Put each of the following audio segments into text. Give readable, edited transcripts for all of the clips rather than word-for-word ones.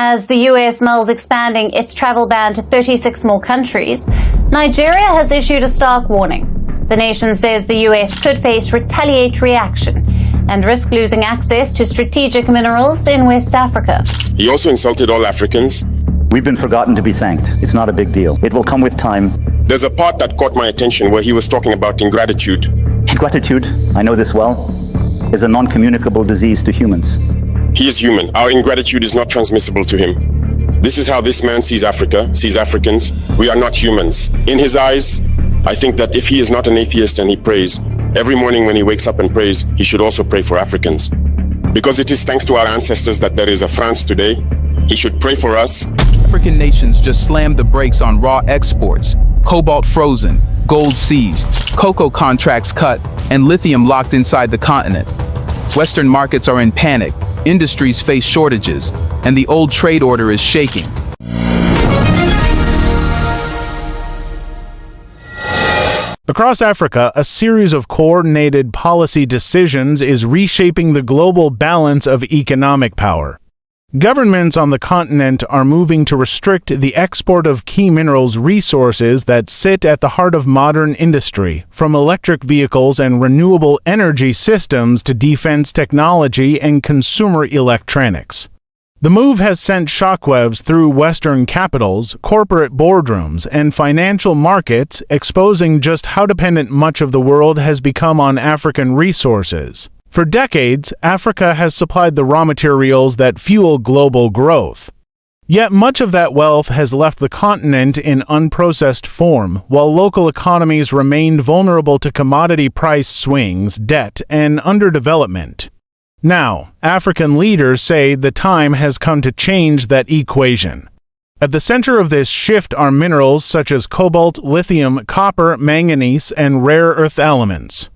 As the US mulls expanding its travel ban to 36 more countries, Nigeria has issued a stark warning. The nation says the US could face retaliatory action and risk losing access to strategic minerals in West Africa. He also insulted all Africans. We've been forgotten to be thanked. It's not a big deal. It will come with time. There's a part that caught my attention where he was talking about ingratitude. Ingratitude, I know this well, is a non-communicable disease to humans. He is human. Our ingratitude is not transmissible to him. This is how this man sees Africa, sees Africans. We are not humans. In his eyes, I think that if he is not an atheist and he prays, every morning when he wakes up and prays, he should also pray for Africans. Because it is thanks to our ancestors that there is a France today. He should pray for us. African nations just slammed the brakes on raw exports. Cobalt frozen, gold seized, cocoa contracts cut, and lithium locked inside the continent. Western markets are in panic, industries face shortages, and the old trade order is shaking. Across Africa, a series of coordinated policy decisions is reshaping the global balance of economic power. Governments on the continent are moving to restrict the export of key minerals resources that sit at the heart of modern industry, from electric vehicles and renewable energy systems to defense technology and consumer electronics. The move has sent shockwaves through Western capitals, corporate boardrooms, and financial markets, exposing just how dependent much of the world has become on African resources. For decades, Africa has supplied the raw materials that fuel global growth. Yet much of that wealth has left the continent in unprocessed form, while local economies remained vulnerable to commodity price swings, debt, and underdevelopment. Now, African leaders say the time has come to change that equation. At the center of this shift are minerals such as cobalt, lithium, copper, manganese, and rare earth elements.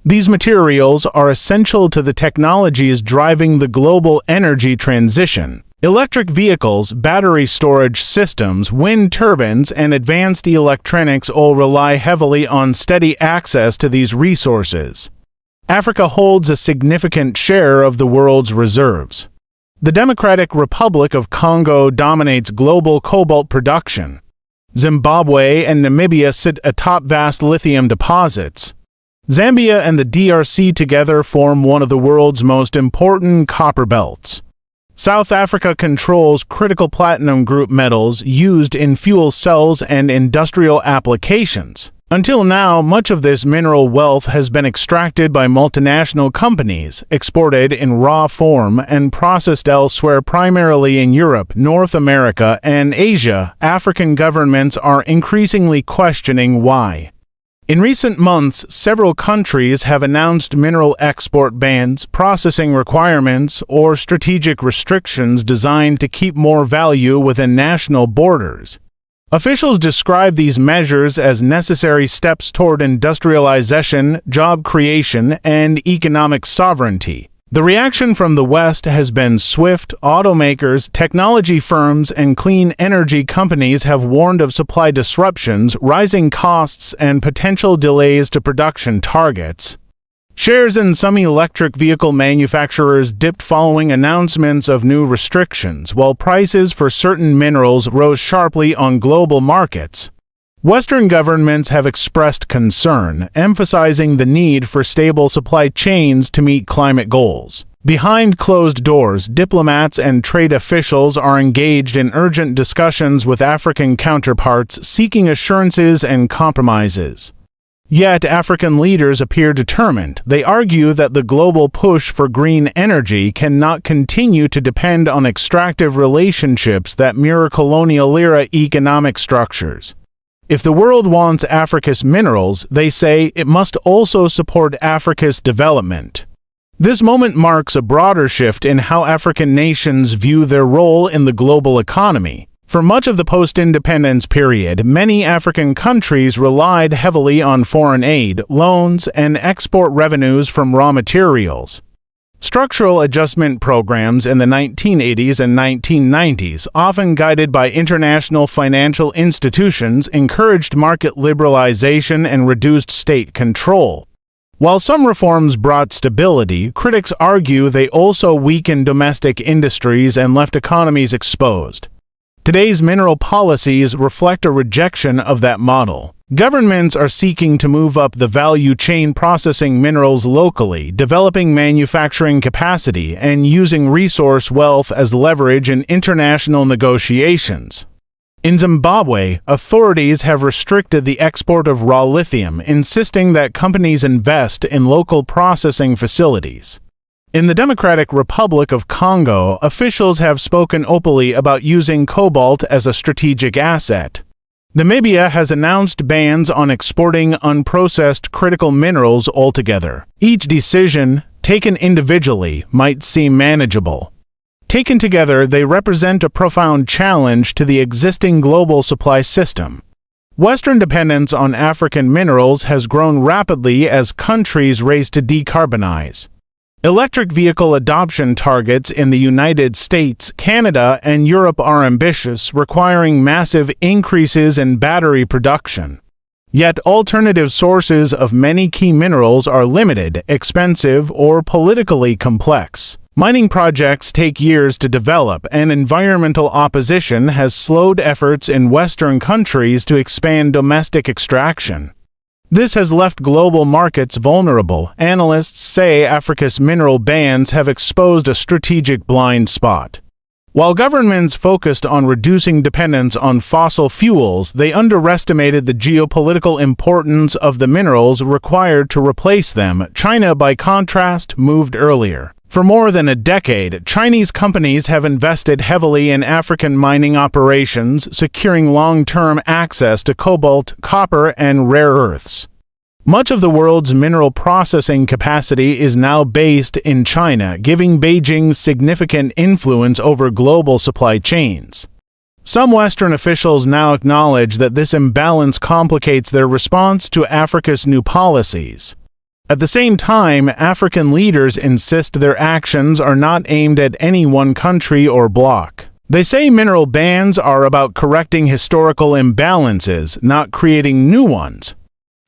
These materials are essential to the technologies driving the global energy transition. Electric vehicles, battery storage systems, wind turbines, and advanced electronics all rely heavily on steady access to these resources. Africa holds a significant share of the world's reserves. The Democratic Republic of Congo dominates global cobalt production. Zimbabwe and Namibia sit atop vast lithium deposits. Zambia and the DRC together form one of the world's most important copper belts. South Africa controls critical platinum group metals used in fuel cells and industrial applications. Until now, much of this mineral wealth has been extracted by multinational companies, exported in raw form, and processed elsewhere, primarily in Europe, North America, and Asia. African governments are increasingly questioning why. In recent months, several countries have announced mineral export bans, processing requirements, or strategic restrictions designed to keep more value within national borders. Officials describe these measures as necessary steps toward industrialization, job creation, and economic sovereignty. The reaction from the West has been swift. Automakers, technology firms, and clean energy companies have warned of supply disruptions, rising costs, and potential delays to production targets. Shares in some electric vehicle manufacturers dipped following announcements of new restrictions, while prices for certain minerals rose sharply on global markets. Western governments have expressed concern, emphasizing the need for stable supply chains to meet climate goals. Behind closed doors, diplomats and trade officials are engaged in urgent discussions with African counterparts, seeking assurances and compromises. Yet, African leaders appear determined. They argue that the global push for green energy cannot continue to depend on extractive relationships that mirror colonial-era economic structures. If the world wants Africa's minerals, they say, it must also support Africa's development. This moment marks a broader shift in how African nations view their role in the global economy. For much of the post-independence period, many African countries relied heavily on foreign aid, loans, and export revenues from raw materials. Structural adjustment programs in the 1980s and 1990s, often guided by international financial institutions, encouraged market liberalization and reduced state control. While some reforms brought stability, critics argue they also weakened domestic industries and left economies exposed. Today's mineral policies reflect a rejection of that model. Governments are seeking to move up the value chain, processing minerals locally, developing manufacturing capacity, and using resource wealth as leverage in international negotiations. In Zimbabwe, authorities have restricted the export of raw lithium, insisting that companies invest in local processing facilities. In the Democratic Republic of Congo, officials have spoken openly about using cobalt as a strategic asset. Namibia has announced bans on exporting unprocessed critical minerals altogether. Each decision, taken individually, might seem manageable. Taken together, they represent a profound challenge to the existing global supply system. Western dependence on African minerals has grown rapidly as countries race to decarbonize. Electric vehicle adoption targets in the United States, Canada, and Europe are ambitious, requiring massive increases in battery production. Yet alternative sources of many key minerals are limited, expensive, or politically complex. Mining projects take years to develop, and environmental opposition has slowed efforts in Western countries to expand domestic extraction. This has left global markets vulnerable. Analysts say Africa's mineral bans have exposed a strategic blind spot. While governments focused on reducing dependence on fossil fuels, they underestimated the geopolitical importance of the minerals required to replace them. China, by contrast, moved earlier. For more than a decade, Chinese companies have invested heavily in African mining operations, securing long-term access to cobalt, copper, and rare earths. Much of the world's mineral processing capacity is now based in China, giving Beijing significant influence over global supply chains. Some Western officials now acknowledge that this imbalance complicates their response to Africa's new policies. At the same time, African leaders insist their actions are not aimed at any one country or bloc. They say mineral bans are about correcting historical imbalances, not creating new ones.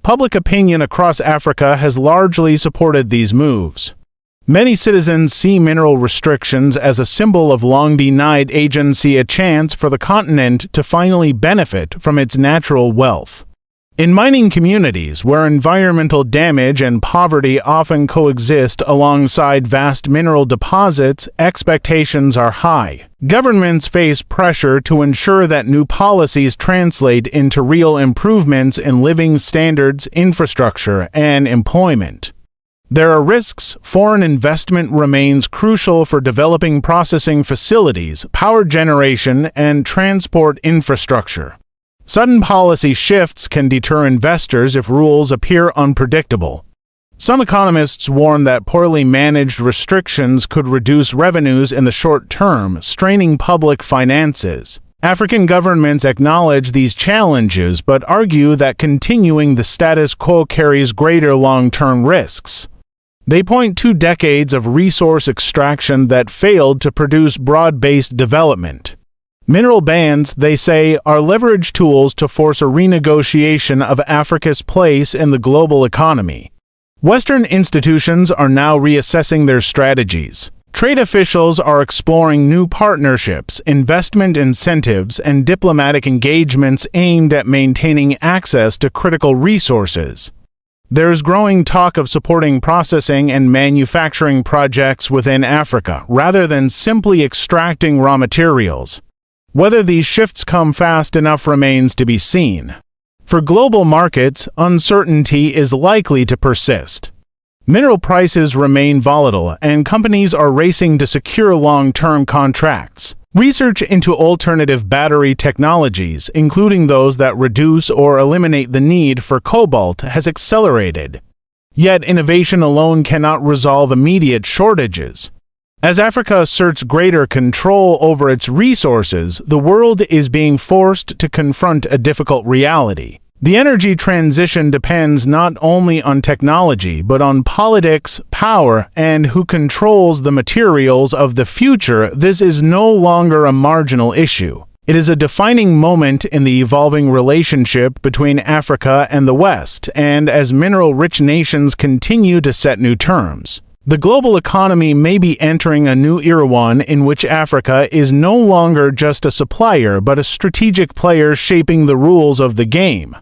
Public opinion across Africa has largely supported these moves. Many citizens see mineral restrictions as a symbol of long-denied agency, a chance for the continent to finally benefit from its natural wealth. In mining communities, where environmental damage and poverty often coexist alongside vast mineral deposits, expectations are high. Governments face pressure to ensure that new policies translate into real improvements in living standards, infrastructure, and employment. There are risks. Foreign investment remains crucial for developing processing facilities, power generation, and transport infrastructure. Sudden policy shifts can deter investors if rules appear unpredictable. Some economists warn that poorly managed restrictions could reduce revenues in the short term, straining public finances. African governments acknowledge these challenges but argue that continuing the status quo carries greater long-term risks. They point to decades of resource extraction that failed to produce broad-based development. Mineral bans, they say, are leverage tools to force a renegotiation of Africa's place in the global economy. Western institutions are now reassessing their strategies. Trade officials are exploring new partnerships, investment incentives, and diplomatic engagements aimed at maintaining access to critical resources. There is growing talk of supporting processing and manufacturing projects within Africa, rather than simply extracting raw materials. Whether these shifts come fast enough remains to be seen. For global markets, uncertainty is likely to persist. Mineral prices remain volatile, and companies are racing to secure long-term contracts. Research into alternative battery technologies, including those that reduce or eliminate the need for cobalt, has accelerated. Yet innovation alone cannot resolve immediate shortages. As Africa asserts greater control over its resources, the world is being forced to confront a difficult reality. The energy transition depends not only on technology, but on politics, power, and who controls the materials of the future. This is no longer a marginal issue. It is a defining moment in the evolving relationship between Africa and the West, and as mineral-rich nations continue to set new terms. The global economy may be entering a new era, one in which Africa is no longer just a supplier but a strategic player shaping the rules of the game.